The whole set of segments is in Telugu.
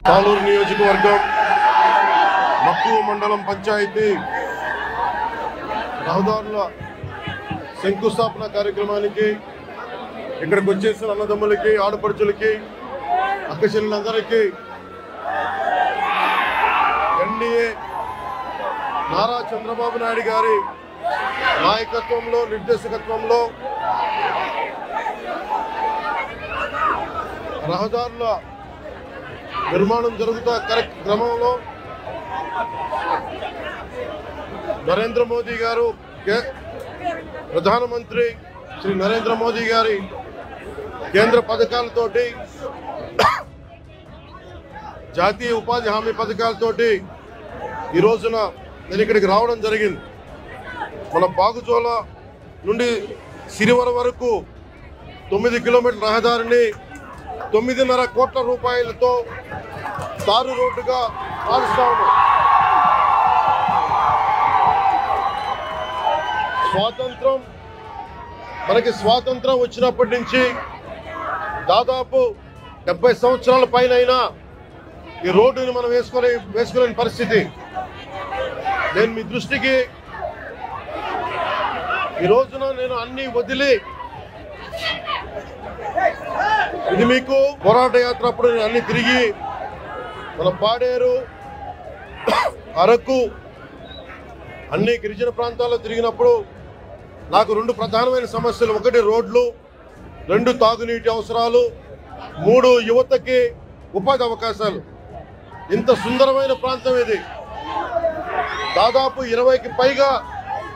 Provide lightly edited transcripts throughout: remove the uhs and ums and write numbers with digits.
తాలూరు నియోజకవర్గం మక్కువ మండలం పంచాయతీ రహదారుల శంకుస్థాపన కార్యక్రమానికి ఇక్కడికి వచ్చేసిన అన్నదమ్ములకి ఆడపడుచులకి అక్క చెల్లెలందరికీ ఎన్డీఏ నారా చంద్రబాబు నాయుడు గారి నాయకత్వంలో నిర్దేశకత్వంలో రహదారుల నిర్మాణం జరుగుతున్న క్రమంలో నరేంద్ర మోదీ గారు ప్రధానమంత్రి శ్రీ నరేంద్ర మోదీ గారి కేంద్ర పథకాలతోటి జాతీయ ఉపాధి హామీ పథకాలతోటి ఈ రోజున నేను ఇక్కడికి రావడం జరిగింది. మన బాగుజోల నుండి సిరివర వరకు 9 కిలోమీటర్ల రహదారిని 9.5 కోట్ల రూపాయలతో తారు రోడ్డుగా మారుస్తా ఉన్నాం. మనకి స్వాతంత్రం వచ్చినప్పటి నుంచి దాదాపు 70 సంవత్సరాల పైన ఈ రోడ్డుని మనం వేసుకోలేని పరిస్థితి. నేను మీ దృష్టికి ఈ రోజున నేను అన్ని వదిలి ఇది మీకు పోరాట యాత్ర అప్పుడు నేను అన్ని తిరిగి మన పాడేరు అరకు అన్ని గిరిజన ప్రాంతాల్లో తిరిగినప్పుడు నాకు 2 ప్రధానమైన సమస్యలు, 1 రోడ్లు, 2 తాగునీటి అవసరాలు, 3 యువతకి ఉపాధి అవకాశాలు. ఇంత సుందరమైన ప్రాంతం ఇది. దాదాపు 20కి పైగా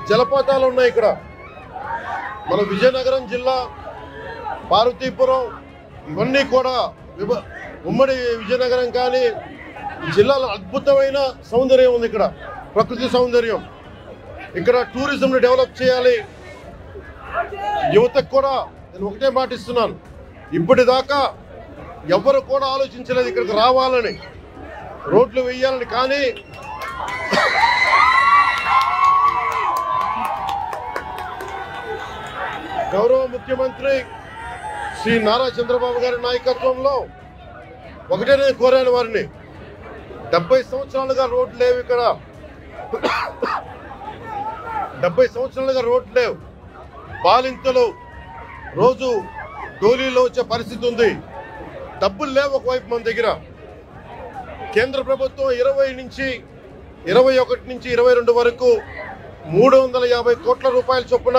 జలపాతాలు ఉన్నాయి ఇక్కడ. మన విజయనగరం జిల్లా పార్వతీపురం ఇవన్నీ కూడా ఉమ్మడి విజయనగరం కానీ జిల్లాలో అద్భుతమైన సౌందర్యం ఉంది. ఇక్కడ ప్రకృతి సౌందర్యం. ఇక్కడ టూరిజంని డెవలప్ చేయాలి. యువతకు కూడా నేను ఒకటే మాటిస్తున్నాను, ఇప్పటిదాకా ఎవరు కూడా ఆలోచించలేదు ఇక్కడికి రావాలని, రోడ్లు వేయాలని. కానీ గౌరవ ముఖ్యమంత్రి శ్రీ నారా చంద్రబాబు గారి నాయకత్వంలో ఒకటే నేను కోరాను వారిని, 70 సంవత్సరాలుగా రోడ్లు లేవు ఇక్కడ. 70 సంవత్సరాలుగా రోడ్లు లేవు. బాలింతలు రోజు డోలీలో వచ్చే పరిస్థితి ఉంది. డబ్బులు లేవు ఒకవైపు మన దగ్గర. కేంద్ర ప్రభుత్వం 21 నుంచి 22 వరకు 350 కోట్ల రూపాయల చొప్పున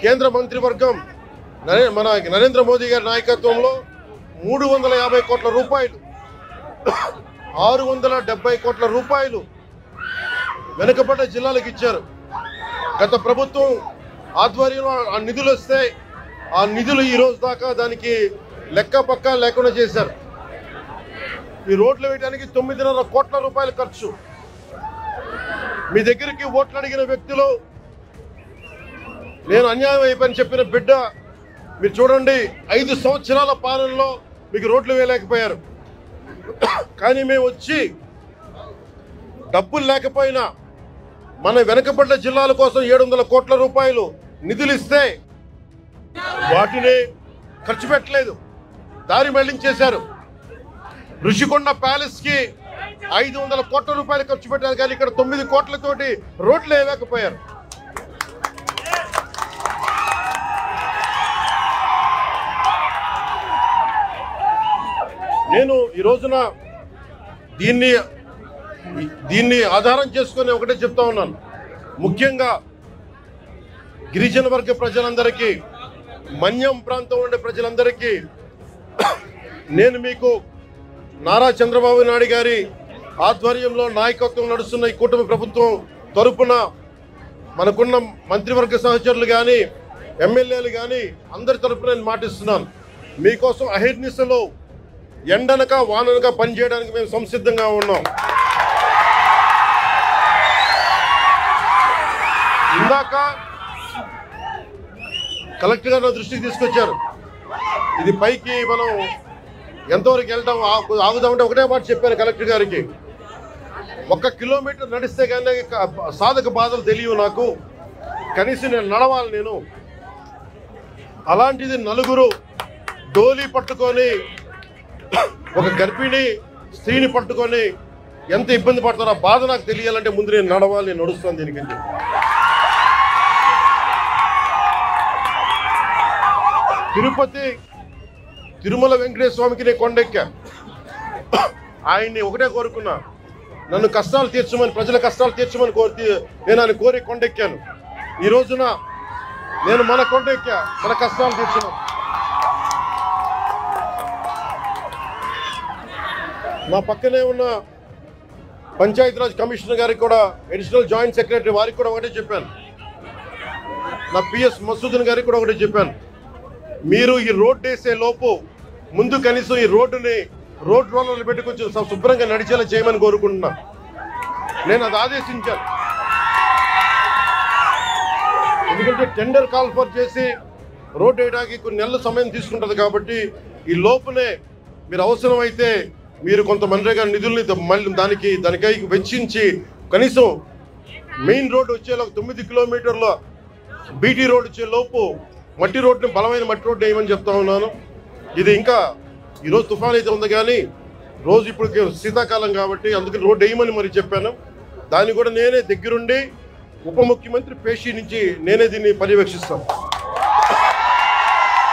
కేంద్ర మంత్రివర్గం మన నరేంద్ర మోదీ గారి నాయకత్వంలో 350 కోట్ల రూపాయలు, 670 కోట్ల రూపాయలు వెనుకబడ్డ జిల్లాలకు ఇచ్చారు. గత ప్రభుత్వం ఆధ్వర్యంలో ఆ నిధులు వస్తే ఆ నిధులు ఈ రోజు దాకా దానికి లెక్క పక్క లేకుండా చేశారు. ఈ రోడ్లు వేయడానికి 9.5 కోట్ల రూపాయలు ఖర్చు. మీ దగ్గరికి ఓట్లు అడిగిన వ్యక్తులు నేను అన్యాయం అయిపోయిన చెప్పిన బిడ్డ మీరు చూడండి, 5 సంవత్సరాల పాలనలో మీకు రోడ్లు వేయలేకపోయారు. కానీ మేము వచ్చి డబ్బులు లేకపోయినా మన వెనకబడ్డ జిల్లాల కోసం 700 కోట్ల రూపాయలు నిధులు ఇస్తే వాటిని ఖర్చు పెట్టలేదు, దారి మళ్లించేశారు. ఋషికొండ ప్యాలెస్ కి 500 కోట్ల రూపాయలు ఖర్చు పెట్టారు, కానీ ఇక్కడ 9 కోట్లతోటి రోడ్లు వేయలేకపోయారు. నేను ఈ రోజున దీన్ని ఆధారం చేసుకుని ఒకటే చెప్తా ఉన్నాను, ముఖ్యంగా గిరిజన వర్గ ప్రజలందరికీ, మన్యం ప్రాంతం ఉండే ప్రజలందరికీ నేను మీకు నారా చంద్రబాబు నాయుడు గారి ఆధ్వర్యంలో నాయకత్వం నడుస్తున్న ఈ కూటమి ప్రభుత్వం తరపున మనకున్న మంత్రివర్గ సహచరులు కానీ ఎమ్మెల్యేలు కానీ అందరి తరపున నేను మాటిస్తున్నాను, మీకోసం అహిర్నిశలో ఎండనక వాననక పనిచేయడానికి మేము సంసిద్ధంగా ఉన్నాం. ఇందాక కలెక్టర్ గారు నా దృష్టికి తీసుకొచ్చారు, ఇది పైకి మనం ఎంతవరకు వెళ్తాం ఆగుదామంటే ఒకటే మాట చెప్పాను కలెక్టర్ గారికి, 1 కిలోమీటర్ నడిస్తే కానీ సాధక బాధలు తెలియవు నాకు, కనీసం నేను నడవాలి. నేను అలాంటిది 4 డోలీ పట్టుకొని ఒక గర్భిణి స్త్రీని పట్టుకొని ఎంత ఇబ్బంది పడతారో ఆ బాధ నాకు తెలియాలంటే ముందు నేను నడవాలి, నేను నడుస్తాను దీనికి. తిరుపతి తిరుమల వెంకటేశ్వర స్వామికి నేను కొండెక్కా. ఆయన్ని ఒకటే కోరుకున్నా, నన్ను కష్టాలు తీర్చమని, ప్రజల కష్టాలు తీర్చమని నేను ఆయన కోరి కొండెక్కాను. ఈ రోజున నేను మన కొండెక్కా, మన కష్టాలు తీర్చమని. మా పక్కనే ఉన్న పంచాయతీరాజ్ కమిషనర్ గారికి కూడా, అడిషనల్ జాయింట్ సెక్రటరీ వారికి కూడా ఒకటే చెప్పాను, నా పిఎస్ మసూదన్ గారికి కూడా ఒకటే చెప్పాను, మీరు ఈ రోడ్డు వేసే లోపు ముందు కనీసం ఈ రోడ్డుని రోడ్ రోలర్లు పెట్టి కొంచెం శుభ్రంగా నడిచేలా చేయమని కోరుకుంటున్నా. నేను అది ఆదేశించాను. ఎందుకంటే టెండర్ కాల్ఫర్ చేసి రోడ్డు వేయడానికి కొన్ని నెలల సమయం తీసుకుంటుంది కాబట్టి ఈ లోపునే మీరు అవసరమైతే మీరు కొంత మనరేగా నిధుల్ని మళ్ళీ దానికై వెచ్చించి కనీసం మెయిన్ రోడ్డు వచ్చేలా 9 కిలోమీటర్ల బీటీ రోడ్ వచ్చే లోపు మట్టి రోడ్డుని, బలమైన మట్టి రోడ్డు వేయమని చెప్తా ఉన్నాను. ఇది ఇంకా ఈరోజు తుఫాన్ అయితే ఉంది కానీ రోజు ఇప్పుడు శీతాకాలం కాబట్టి అందుకని రోడ్డు వేయమని మరి చెప్పాను. దాన్ని కూడా నేనే దగ్గరుండి ఉప ముఖ్యమంత్రి పేషి నుంచి నేనే దీన్ని పర్యవేక్షిస్తాను.